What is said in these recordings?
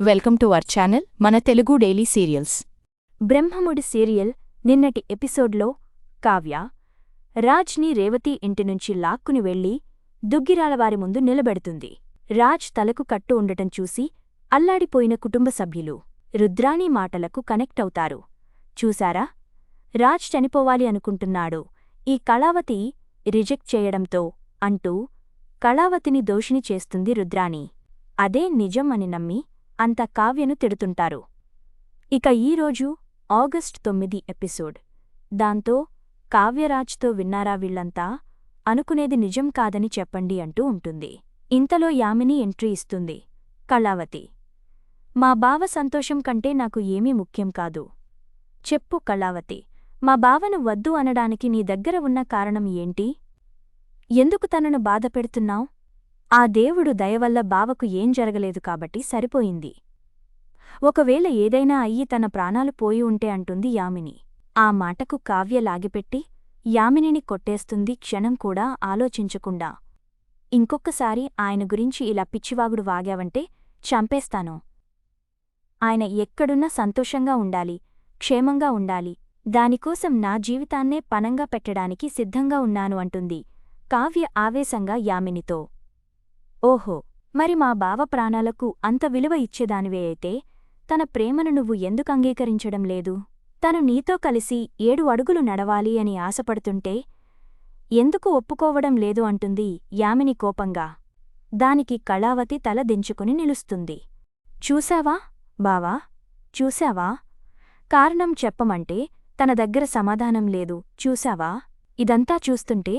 Welcome to our channel మన Telugu daily serials. Brahmamudi serial నిన్నటి ఎపిసోడ్లో కావ్య రాజ్ని రేవతి ఇంటినుంచి లాక్కుని వెళ్లి దుగ్గిరాలవారి ముందు నిలబెడుతుంది. రాజ్ తలకు కట్టు ఉండటం చూసి అల్లాడిపోయిన కుటుంబ సభ్యులు రుద్రాణి మాటలకు కనెక్ట్ అవుతారు. చూశారా, రాజ్ చనిపోవాలి అనుకుంటున్నాడు, ఈ కళావతి రిజెక్ట్ చేయడంతో అంటూ కళావతిని దోషిని చేస్తుంది రుద్రాణి. అదే నిజం అని నమ్మి అంత కావ్యను తిడుతుంటారు. ఇక ఈరోజు ఆగస్ట్ 9 ఎపిసోడ్. దాంతో కావ్యరాజ్తో విన్నారా వీళ్లంతా, అనుకునేది నిజం కాదని చెప్పండి అంటూ ఉంటుంది. ఇంతలో యామిని ఎంట్రీ ఇస్తుంది. కళావతి: మా బావ సంతోషం కంటే నాకు ఏమీ ముఖ్యం కాదు. చెప్పు కళావతి, మా బావను వద్దు అనడానికి నీ దగ్గర ఉన్న కారణం ఏంటి? ఎందుకు తనను బాధపెడుతున్నావ్? ఆ దేవుడు దయవల్ల బావకు ఏం జరగలేదు కాబట్టి సరిపోయింది. ఒకవేళ ఏదైనా అయ్యి తన ప్రాణాలు పోయి ఉంటే అంటుంది యామిని. ఆ మాటకు కావ్య లాగిపెట్టి యామినిని కొట్టేస్తుంది, క్షణం కూడా ఆలోచించకుండా. ఇంకొక్కసారి ఆయన గురించి ఇలా పిచ్చివాగుడు వాగావంటే చంపేస్తాను. ఆయన ఎక్కడున్నా సంతోషంగా ఉండాలి, క్షేమంగా ఉండాలి, దానికోసం నా జీవితాన్నే పనంగా పెట్టడానికి సిద్ధంగా ఉన్నాను అంటుంది కావ్య ఆవేశంగా యామినితో. ఓహో, మరి మా బావ ప్రాణాలకు అంత విలువ ఇచ్చేదానివే అయితే తన ప్రేమను నువ్వు ఎందుకు అంగీకరించడం లేదు? తను నీతో కలిసి 7 అడుగులు నడవాలి అని ఆశపడుతుంటే ఎందుకు ఒప్పుకోవడం లేదు అంటుంది యామిని కోపంగా. దానికి కళావతి తల దించుకుని నిలుస్తుంది. చూశావా బావా, చూశావా? కారణం చెప్పమంటే తన దగ్గర సమాధానం లేదు, చూశావా? ఇదంతా చూస్తుంటే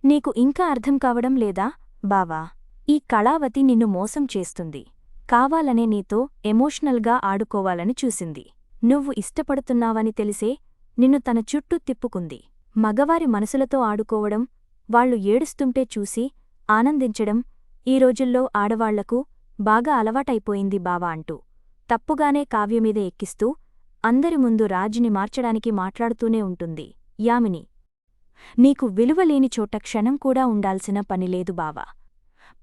నీకు ఇంకా అర్థం కావడం లేదా బావా? ఈ కళావతి నిన్ను మోసం చేస్తుంది, కావాలనే నీతో ఎమోషనల్గా ఆడుకోవాలని చూసింది. నువ్వు ఇష్టపడుతున్నావని తెలిసే నిన్ను తన చుట్టూ తిప్పుకుంది. మగవారి మనసులతో ఆడుకోవడం, వాళ్లు ఏడుస్తుంటే చూసి ఆనందించడం ఈ రోజుల్లో ఆడవాళ్లకు బాగా అలవాటైపోయింది బావా అంటూ తప్పుగానే కావ్యమీద ఎక్కిస్తూ అందరి ముందు రాజ్ని మార్చడానికి మాట్లాడుతూనే ఉంటుంది యామిని. నీకు విలువలేని చోట క్షణం కూడా ఉండాల్సిన పనిలేదు బావా.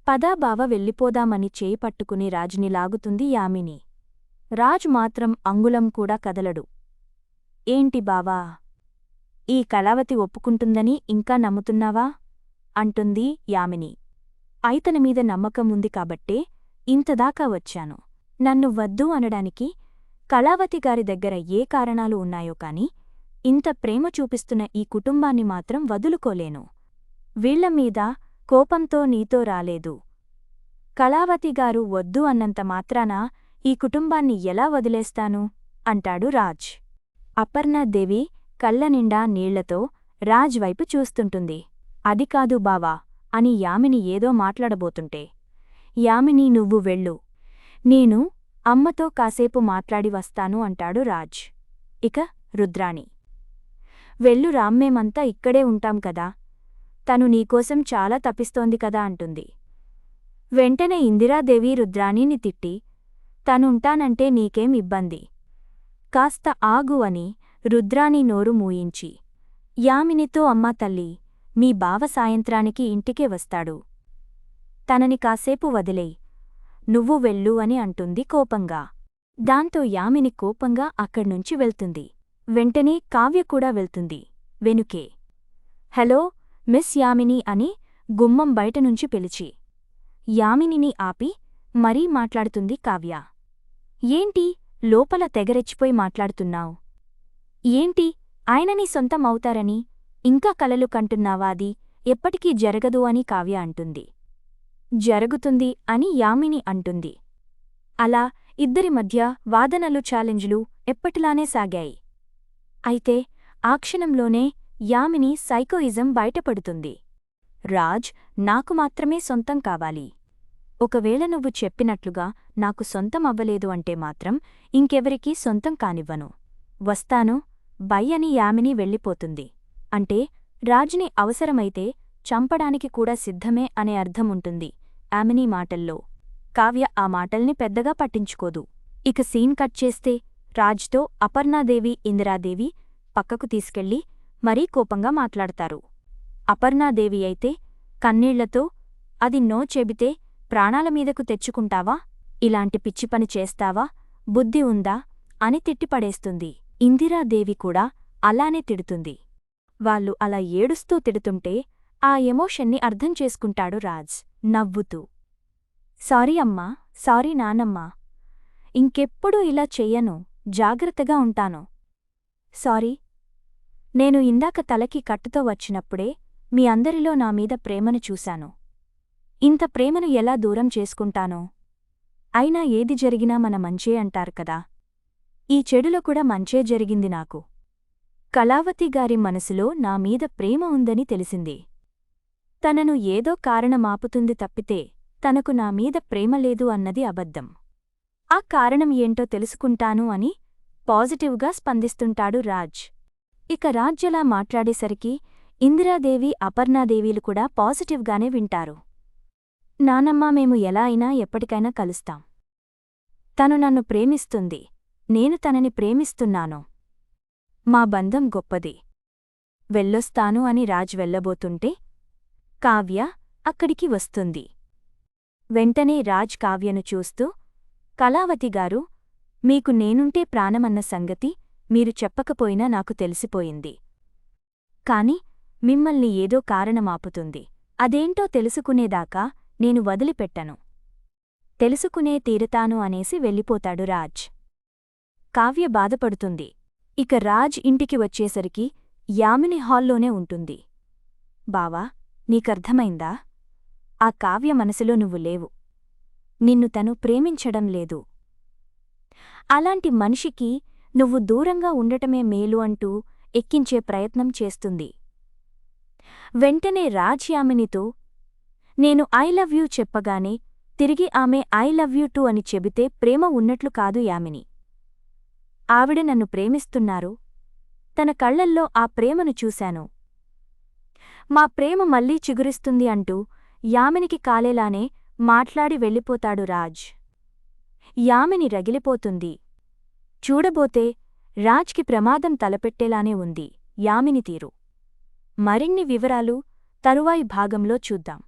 పదా బావ వెళ్ళిపోదామని చేయి పట్టుకుని రాజ్ని లాగుతుంది యామిని. రాజ్ మాత్రం అంగుళం కూడా కదలడు. ఏంటి బావా, ఈ కళావతి ఒప్పుకుంటుందని ఇంకా నమ్ముతున్నావా అంటుంది యామిని. అయితనమీద నమ్మకం ఉంది కాబట్టే ఇంతదాకా వచ్చాను. నన్ను వద్దు అనడానికి కళావతి గారి దగ్గర ఏ కారణాలు ఉన్నాయో కాని ఇంత ప్రేమ చూపిస్తున్న ఈ కుటుంబాన్ని మాత్రం వదులుకోలేను. వీళ్లమీద కోపంతో నీతో రాలేదు. కళావతిగారు వద్దు అన్నంత మాత్రాన ఈ కుటుంబాన్ని ఎలా వదిలేస్తాను అంటాడు రాజ్. అపర్ణాదేవి కళ్ళనిండా నీళ్లతో రాజ్ వైపు చూస్తుంటుంది. అది కాదు బావా అని యామిని ఏదో మాట్లాడబోతుంటే, యామిని నువ్వు వెళ్ళు, నేను అమ్మతో కాసేపు మాట్లాడి వస్తాను అంటాడు రాజ్. ఇక రుద్రాణి: వెళ్ళు రామ్మేమంతా ఇక్కడే ఉంటాం కదా, తను నీకోసం చాలా తపిస్తోంది కదా అంటుంది. వెంటనే ఇందిరాదేవి రుద్రాణిని తిట్టి, తనుంటానంటే నీకేం ఇబ్బంది, కాస్త ఆగు అని రుద్రాణి నోరు మూయించి, యామినితో అమ్మా తల్లి, మీ బావ సాయంత్రానికి ఇంటికే వస్తాడు, తనని కాసేపు వదిలేయ్, నువ్వు వెళ్ళు అని అంటుంది కోపంగా. దాంతో యామిని కోపంగా అక్కడ్నుంచి వెళ్తుంది. వెంటనే కావ్య కూడా వెళ్తుంది వెనుకే. హలో మిస్ యామిని అని గుమ్మం బయటనుంచి పిలిచి యామినిని ఆపి మరీ మాట్లాడుతుంది కావ్య. ఏంటి లోపల తెగరెచ్చిపోయి మాట్లాడుతున్నావ్? ఏంటి ఆయన నీ సొంతం అవుతారని ఇంకా కలలు కంటున్నావాది ఎప్పటికీ జరగదు అని కావ్య అంటుంది. జరుగుతుంది అని యామిని అంటుంది. అలా ఇద్దరి మధ్య వాదనలు ఛాలెంజ్లు ఎప్పటిలానే సాగాయి. అయితే ఆ క్షణంలోనే యామిని సైకోయిజం బయటపడుతుంది. రాజ్ నాకు మాత్రమే సొంతం కావాలి. ఒకవేళ నువ్వు చెప్పినట్లుగా నాకు సొంతం అవ్వలేదు అంటే మాత్రం ఇంకెవరికీ సొంతం కానివ్వను. వస్తాను బై అని యామిని వెళ్ళిపోతుంది. అంటే రాజ్ని అవసరమైతే చంపడానికి కూడా సిద్ధమే అనే అర్థముంటుంది యామిని మాటల్లో. కావ్య ఆ మాటల్ని పెద్దగా పట్టించుకోదు. ఇక సీన్ కట్ చేస్తే రాజ్తో అపర్ణాదేవి ఇందిరాదేవి పక్కకు తీసుకెళ్లి మరీ కోపంగా మాట్లాడతారు. అపర్ణాదేవి అయితే కన్నీళ్లతో, అది నో చెబితే ప్రాణాలమీదకు తెచ్చుకుంటావా ఇలాంటి పిచ్చి పని చేస్తావా, బుద్ధి ఉందా అని తిట్టిపడేస్తుంది. ఇందిరాదేవి కూడా అలానే తిడుతుంది. వాళ్ళు అలా ఏడుస్తూ తిడుతుంటే ఆ ఎమోషన్ని అర్థం చేసుకుంటాడు రాజ్ నవ్వుతూ. సారీ అమ్మా, సారీ నానమ్మా, ఇంకెప్పుడూ ఇలా చెయ్యను, జాగ్రత్తగా ఉంటాను. సారీ, నేను ఇందాక తలకి కట్టుతో వచ్చినప్పుడే మీ అందరిలో నామీద ప్రేమను చూశాను. ఇంత ప్రేమను ఎలా దూరం చేసుకుంటానో. అయినా ఏది జరిగినా మన మంచే అంటారు కదా. ఈ చెడులో కూడా మంచే జరిగింది నాకు. కళావతిగారి మనసులో నామీద ప్రేమ ఉందని తెలిసింది. తనను ఏదో కారణమాపుతుంది తప్పితే తనకు నామీద ప్రేమ లేదు అన్నది అబద్ధం. ఆ కారణం ఏంటో తెలుసుకుంటాను అని పాజిటివ్గా స్పందిస్తుంటాడు రాజ్. ఇక రాజ్యలా మాట్లాడేసరికి ఇందిరాదేవి, అపర్ణాదేవీలు కూడా పాజిటివ్గానే వింటారు. నానమ్మా, మేము ఎలా అయినా ఎప్పటికైనా కలుస్తాం. తను నన్ను ప్రేమిస్తుంది, నేను తనని ప్రేమిస్తున్నాను. మా బంధం గొప్పది. వెళ్ళొస్తాను అని రాజ్ వెళ్ళబోతుంటే కావ్య అక్కడికి వస్తుంది. వెంటనే రాజ్ కావ్యను చూస్తూ, కళావతిగారు, మీకు నేనుంటే ప్రాణమన్న సంగతి మీరు చెప్పకపోయినా నాకు తెలిసిపోయింది. కాని మిమ్మల్ని ఏదో కారణమాపుతుంది. అదేంటో తెలుసుకునేదాకా నేను వదిలిపెట్టను. తెలుసుకునే తీరతాను అనేసి వెళ్ళిపోతాడు రాజ్. కావ్య బాధపడుతుంది. ఇక రాజ్ ఇంటికి వచ్చేసరికి యామిని హాల్లోనే ఉంటుంది. బావా, నీకర్థమైందా? ఆ కావ్య మనసులో నువ్వు లేవు. నిన్ను తను ప్రేమించడం లేదు. అలాంటి మనిషికి నువ్వు దూరంగా ఉండటమే మేలు అంటూ ఎక్కించే ప్రయత్నం చేస్తుంది. వెంటనే రాజ్ యామినితో, నేను ఐ లవ్ యూ చెప్పగానే తిరిగి ఆమె ఐ లవ్ యూ టూ అని చెబితే ప్రేమ ఉన్నట్లు కాదు యామిని. ఆవిడ నన్ను ప్రేమిస్తున్నారు. తన కళ్లల్లో ఆ ప్రేమను చూశాను. మా ప్రేమ మళ్లీ చిగురిస్తుంది అంటూ యామినికి కాలేలానే మాట్లాడి వెళ్ళిపోతాడు రాజ్. యామిని రగిలిపోతుంది. చూడబోతే రాజ్కి ప్రమాదం తలపెట్టేలానే ఉంది యామిని తీరు. మరిన్ని వివరాలు తరువాయి భాగంలో చూద్దాం.